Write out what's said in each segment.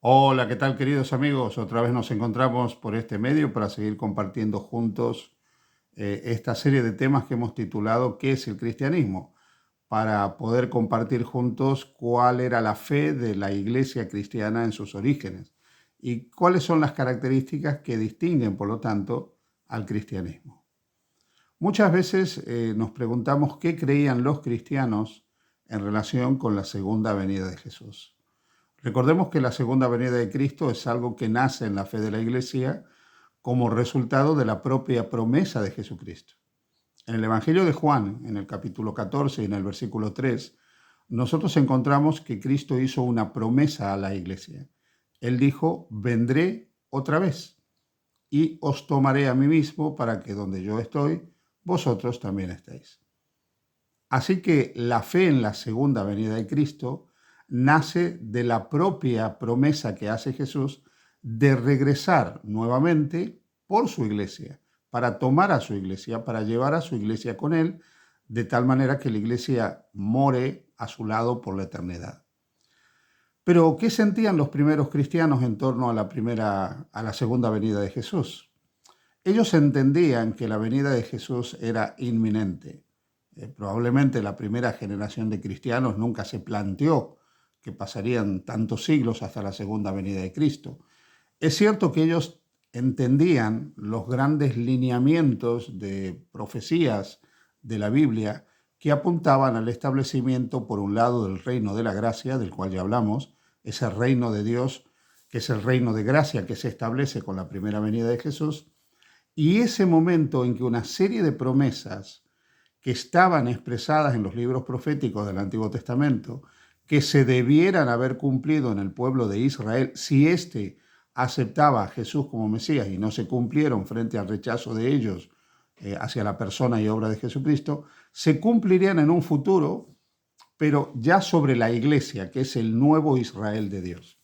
Hola, ¿qué tal queridos amigos? Otra vez nos encontramos por este medio para seguir compartiendo juntos esta serie de temas que hemos titulado ¿Qué es el cristianismo? Para poder compartir juntos cuál era la fe de la iglesia cristiana en sus orígenes y cuáles son las características que distinguen, por lo tanto, al cristianismo. Muchas veces nos preguntamos qué creían los cristianos en relación con la segunda venida de Jesús. Recordemos que la segunda venida de Cristo es algo que nace en la fe de la Iglesia como resultado de la propia promesa de Jesucristo. En el Evangelio de Juan, en el capítulo 14 y en el versículo 3, nosotros encontramos que Cristo hizo una promesa a la Iglesia. Él dijo, vendré otra vez y os tomaré a mí mismo para que donde yo estoy, vosotros también estéis. Así que la fe en la segunda venida de Cristo nace de la propia promesa que hace Jesús de regresar nuevamente por su iglesia, para tomar a su iglesia, para llevar a su iglesia con él, de tal manera que la iglesia more a su lado por la eternidad. Pero, ¿qué sentían los primeros cristianos en torno a la segunda venida de Jesús? Ellos entendían que la venida de Jesús era inminente. Probablemente la primera generación de cristianos nunca se planteó que pasarían tantos siglos hasta la segunda venida de Cristo. Es cierto que ellos entendían los grandes lineamientos de profecías de la Biblia que apuntaban al establecimiento, por un lado, del reino de la gracia, del cual ya hablamos, ese reino de Dios, que es el reino de gracia que se establece con la primera venida de Jesús, y ese momento en que una serie de promesas que estaban expresadas en los libros proféticos del Antiguo Testamento, que se debieran haber cumplido en el pueblo de Israel si éste aceptaba a Jesús como Mesías y no se cumplieron frente al rechazo de ellos hacia la persona y obra de Jesucristo, se cumplirían en un futuro, pero ya sobre la iglesia, que es el nuevo Israel de Dios.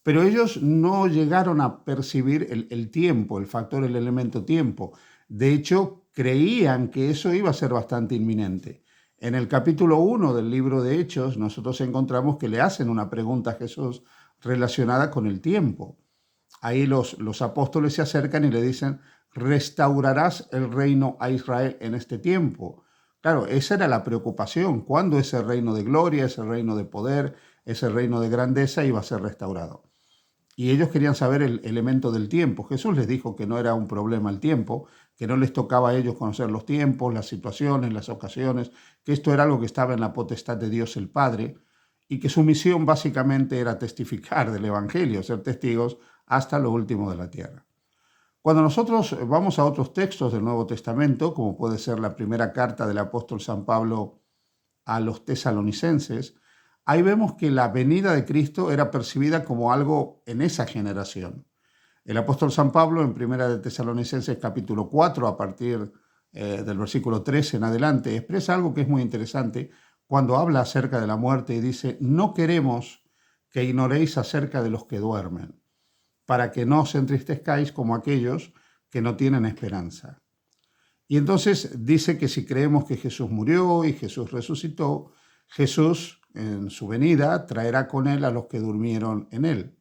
Pero ellos no llegaron a percibir el tiempo, el factor, el elemento tiempo. De hecho, creían que eso iba a ser bastante inminente. En el capítulo 1 del libro de Hechos, nosotros encontramos que le hacen una pregunta a Jesús relacionada con el tiempo. Ahí los apóstoles se acercan y le dicen, ¿restaurarás el reino a Israel en este tiempo? Claro, esa era la preocupación. ¿Cuándo ese reino de gloria, ese reino de poder, ese reino de grandeza iba a ser restaurado? Y ellos querían saber el elemento del tiempo. Jesús les dijo que no era un problema el tiempo, que no les tocaba a ellos conocer los tiempos, las situaciones, las ocasiones, que esto era algo que estaba en la potestad de Dios el Padre y que su misión básicamente era testificar del Evangelio, ser testigos hasta lo último de la tierra. Cuando nosotros vamos a otros textos del Nuevo Testamento, como puede ser la primera carta del apóstol San Pablo a los tesalonicenses, ahí vemos que la venida de Cristo era percibida como algo en esa generación. El apóstol San Pablo en Primera de Tesalonicenses capítulo 4, a partir del versículo 13 en adelante, expresa algo que es muy interesante cuando habla acerca de la muerte y dice, no queremos que ignoréis acerca de los que duermen, para que no os entristezcáis como aquellos que no tienen esperanza. Y entonces dice que si creemos que Jesús murió y Jesús resucitó, Jesús en su venida traerá con él a los que durmieron en él.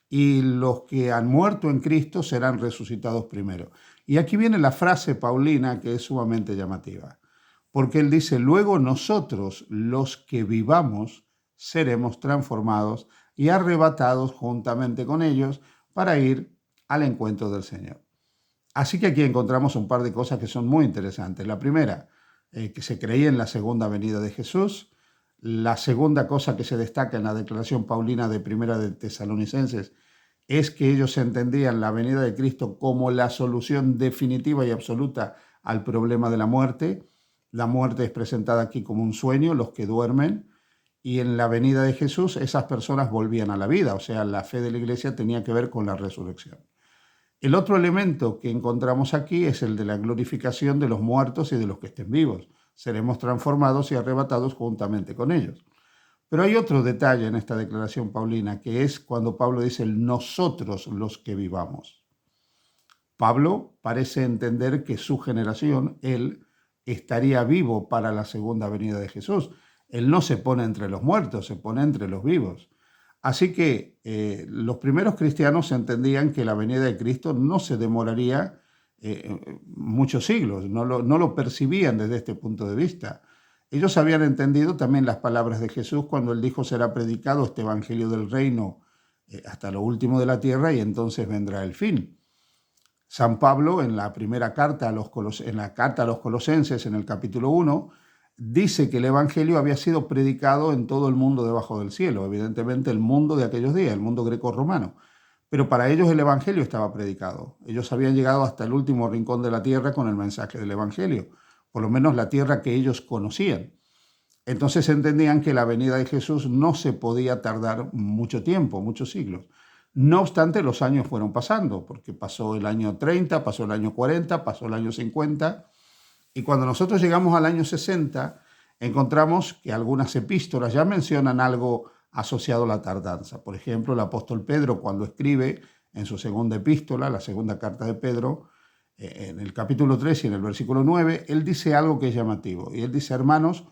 Y los que han muerto en Cristo serán resucitados primero. Y aquí viene la frase paulina que es sumamente llamativa, porque él dice, luego nosotros los que vivamos seremos transformados y arrebatados juntamente con ellos para ir al encuentro del Señor. Así que aquí encontramos un par de cosas que son muy interesantes. La primera, que se creía en la segunda venida de Jesús. La segunda cosa que se destaca en la declaración paulina de Primera de Tesalonicenses es que ellos entendían la venida de Cristo como la solución definitiva y absoluta al problema de la muerte. La muerte es presentada aquí como un sueño, los que duermen, y en la venida de Jesús esas personas volvían a la vida, o sea, la fe de la iglesia tenía que ver con la resurrección. El otro elemento que encontramos aquí es el de la glorificación de los muertos y de los que estén vivos. Seremos transformados y arrebatados juntamente con ellos. Pero hay otro detalle en esta declaración paulina, que es cuando Pablo dice el nosotros los que vivamos. Pablo parece entender que su generación, él, estaría vivo para la segunda venida de Jesús. Él no se pone entre los muertos, se pone entre los vivos. Así que los primeros cristianos entendían que la venida de Cristo no se demoraría muchos siglos, no lo percibían desde este punto de vista. Ellos habían entendido también las palabras de Jesús cuando él dijo: será predicado este evangelio del reino hasta lo último de la tierra y entonces vendrá el fin. San Pablo, en la primera carta en la carta a los Colosenses, en el capítulo 1, dice que el evangelio había sido predicado en todo el mundo debajo del cielo, evidentemente el mundo de aquellos días, el mundo greco-romano. Pero para ellos el evangelio estaba predicado. Ellos habían llegado hasta el último rincón de la tierra con el mensaje del evangelio, por lo menos la tierra que ellos conocían. Entonces entendían que la venida de Jesús no se podía tardar mucho tiempo, muchos siglos. No obstante, los años fueron pasando, porque pasó el año 30, pasó el año 40, pasó el año 50, y cuando nosotros llegamos al año 60, encontramos que algunas epístolas ya mencionan algo asociado a la tardanza. Por ejemplo, el apóstol Pedro, cuando escribe en su segunda epístola, la segunda carta de Pedro, en el capítulo 3 y en el versículo 9, él dice algo que es llamativo. Y él dice: hermanos,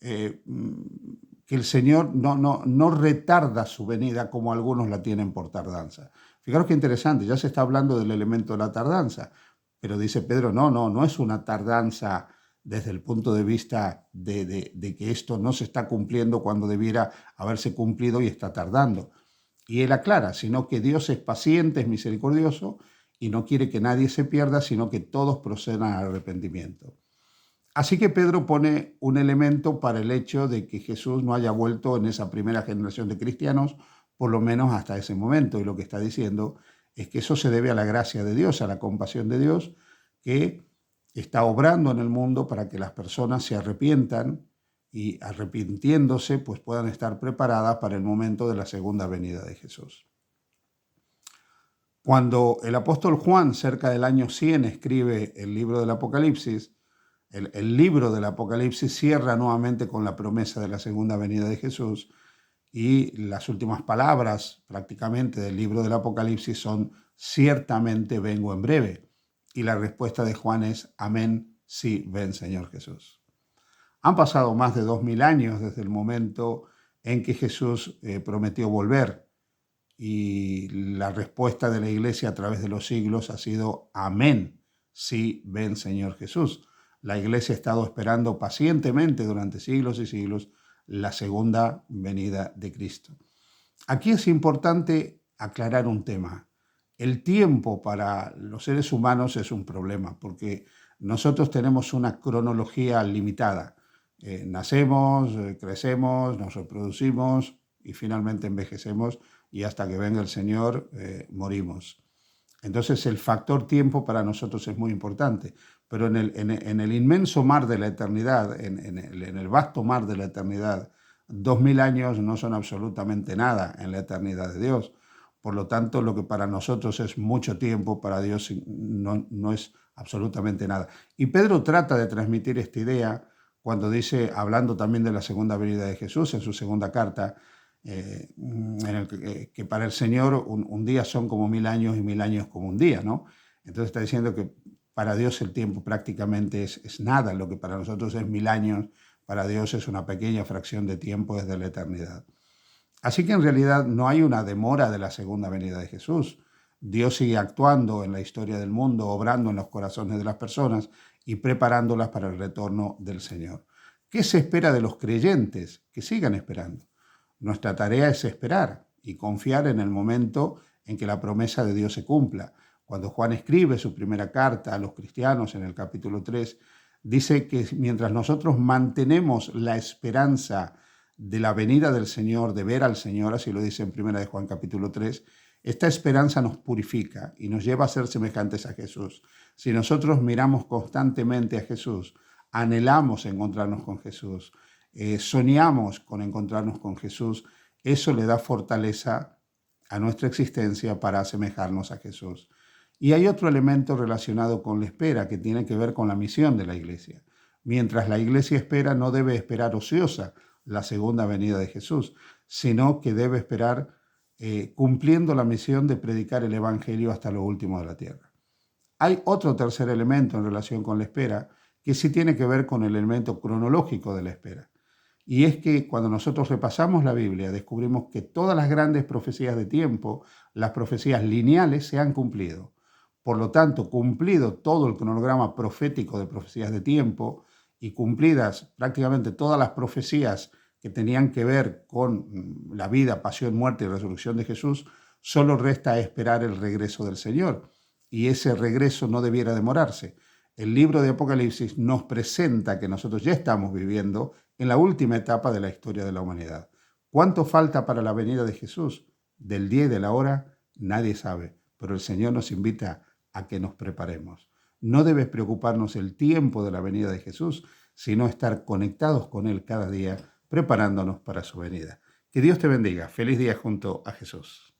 que el Señor no retarda su venida como algunos la tienen por tardanza. Fijaros qué interesante, ya se está hablando del elemento de la tardanza, pero dice Pedro: no es una tardanza desde el punto de vista de que esto no se está cumpliendo cuando debiera haberse cumplido y está tardando. Y él aclara, sino que Dios es paciente, es misericordioso y no quiere que nadie se pierda, sino que todos procedan al arrepentimiento. Así que Pedro pone un elemento para el hecho de que Jesús no haya vuelto en esa primera generación de cristianos, por lo menos hasta ese momento. Y lo que está diciendo es que eso se debe a la gracia de Dios, a la compasión de Dios, que está obrando en el mundo para que las personas se arrepientan y, arrepintiéndose, pues puedan estar preparadas para el momento de la segunda venida de Jesús. Cuando el apóstol Juan, cerca del año 100, escribe el libro del Apocalipsis, el libro del Apocalipsis cierra nuevamente con la promesa de la segunda venida de Jesús, y las últimas palabras prácticamente del libro del Apocalipsis son: ciertamente vengo en breve. Y la respuesta de Juan es: amén, sí, ven Señor Jesús. Han pasado más de 2000 años desde el momento en que Jesús prometió volver, y la respuesta de la iglesia a través de los siglos ha sido: amén, sí, ven Señor Jesús. La iglesia ha estado esperando pacientemente durante siglos y siglos la segunda venida de Cristo. Aquí es importante aclarar un tema. El tiempo para los seres humanos es un problema, porque nosotros tenemos una cronología limitada. Nacemos, crecemos, nos reproducimos y finalmente envejecemos, y hasta que venga el Señor morimos. Entonces el factor tiempo para nosotros es muy importante, pero en el inmenso mar de la eternidad, en el vasto mar de la eternidad, 2000 años no son absolutamente nada en la eternidad de Dios. Por lo tanto, lo que para nosotros es mucho tiempo, para Dios no es absolutamente nada. Y Pedro trata de transmitir esta idea cuando dice, hablando también de la segunda venida de Jesús, en su segunda carta, en el que para el Señor un día son como 1000 años y 1000 años como un día, ¿no? Entonces está diciendo que para Dios el tiempo prácticamente es nada. Lo que para nosotros es 1000 años, para Dios es una pequeña fracción de tiempo desde la eternidad. Así que en realidad no hay una demora de la segunda venida de Jesús. Dios sigue actuando en la historia del mundo, obrando en los corazones de las personas y preparándolas para el retorno del Señor. ¿Qué se espera de los creyentes? Que sigan esperando. Nuestra tarea es esperar y confiar en el momento en que la promesa de Dios se cumpla. Cuando Juan escribe su primera carta a los cristianos en el capítulo 3, dice que mientras nosotros mantenemos la esperanza de la venida del Señor, de ver al Señor, así lo dice en primera de Juan capítulo 3, esta esperanza nos purifica y nos lleva a ser semejantes a Jesús. Si nosotros miramos constantemente a Jesús, anhelamos encontrarnos con Jesús, soñamos con encontrarnos con Jesús, eso le da fortaleza a nuestra existencia para asemejarnos a Jesús. Y hay otro elemento relacionado con la espera que tiene que ver con la misión de la iglesia. Mientras la iglesia espera, no debe esperar ociosa la segunda venida de Jesús, sino que debe esperar cumpliendo la misión de predicar el evangelio hasta lo último de la tierra. Hay otro tercer elemento en relación con la espera que sí tiene que ver con el elemento cronológico de la espera. Y es que cuando nosotros repasamos la Biblia, descubrimos que todas las grandes profecías de tiempo, las profecías lineales, se han cumplido. Por lo tanto, cumplido todo el cronograma profético de profecías de tiempo y cumplidas prácticamente todas las profecías que tenían que ver con la vida, pasión, muerte y resurrección de Jesús, solo resta esperar el regreso del Señor. Y ese regreso no debiera demorarse. El libro de Apocalipsis nos presenta que nosotros ya estamos viviendo en la última etapa de la historia de la humanidad. ¿Cuánto falta para la venida de Jesús? Del día y de la hora, nadie sabe, pero el Señor nos invita a que nos preparemos. No debe preocuparnos el tiempo de la venida de Jesús, sino estar conectados con Él cada día, preparándonos para su venida. Que Dios te bendiga. Feliz día junto a Jesús.